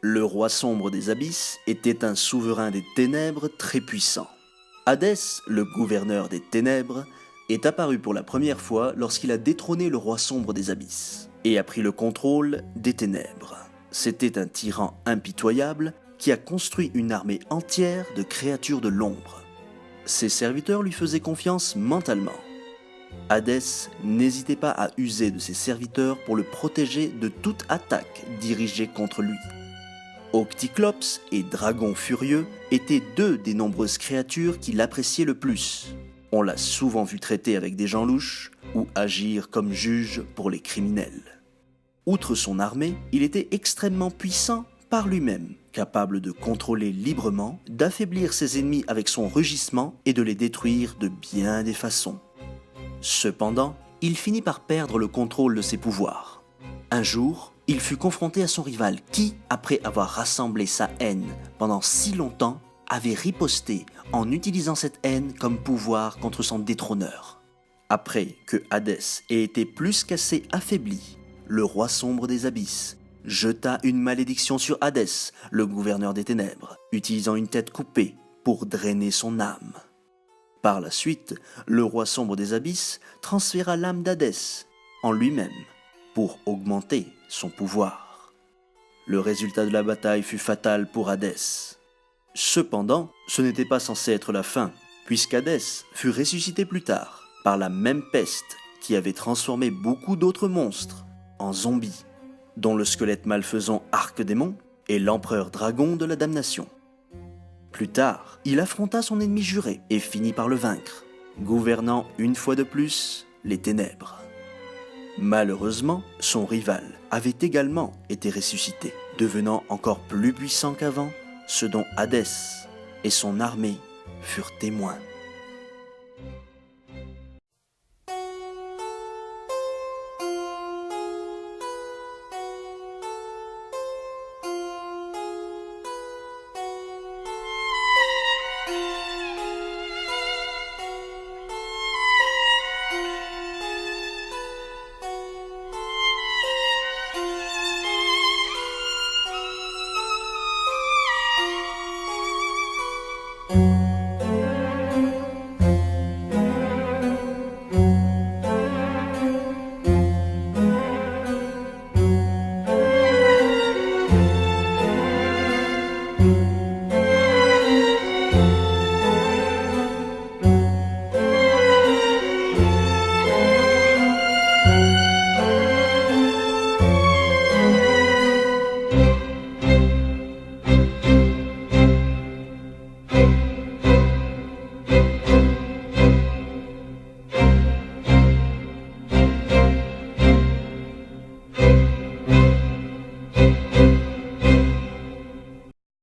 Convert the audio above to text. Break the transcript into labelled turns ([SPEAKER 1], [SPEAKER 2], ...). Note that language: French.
[SPEAKER 1] Le roi sombre des abysses était un souverain des ténèbres très puissant. Hadès, le gouverneur des ténèbres, est apparu pour la première fois lorsqu'il a détrôné le roi sombre des abysses et a pris le contrôle des ténèbres. C'était un tyran impitoyable qui a construit une armée entière de créatures de l'ombre. Ses serviteurs lui faisaient confiance mentalement. Hadès n'hésitait pas à user de ses serviteurs pour le protéger de toute attaque dirigée contre lui. Octiclops et Dragon Furieux étaient deux des nombreuses créatures qu'il appréciait le plus. On l'a souvent vu traiter avec des gens louches ou agir comme juge pour les criminels. Outre son armée, il était extrêmement puissant par lui-même, capable de contrôler librement, d'affaiblir ses ennemis avec son rugissement et de les détruire de bien des façons. Cependant, il finit par perdre le contrôle de ses pouvoirs. Un jour, il fut confronté à son rival qui, après avoir rassemblé sa haine pendant si longtemps, avait riposté en utilisant cette haine comme pouvoir contre son détrôneur. Après que Hadès ait été plus qu'assez affaibli, le roi sombre des abysses jeta une malédiction sur Hadès, le gouverneur des ténèbres, utilisant une tête coupée pour drainer son âme. Par la suite, le roi sombre des abysses transféra l'âme d'Hadès en lui-même pour augmenter son pouvoir. Le résultat de la bataille fut fatal pour Hadès. Cependant, ce n'était pas censé être la fin, puisqu'Hadès fut ressuscité plus tard par la même peste qui avait transformé beaucoup d'autres monstres en zombies, dont le squelette malfaisant Arc-Démon et l'empereur dragon de la damnation. Plus tard, il affronta son ennemi juré et finit par le vaincre, gouvernant une fois de plus les ténèbres. Malheureusement, son rival avait également été ressuscité, devenant encore plus puissant qu'avant, ce dont Hadès et son armée furent témoins.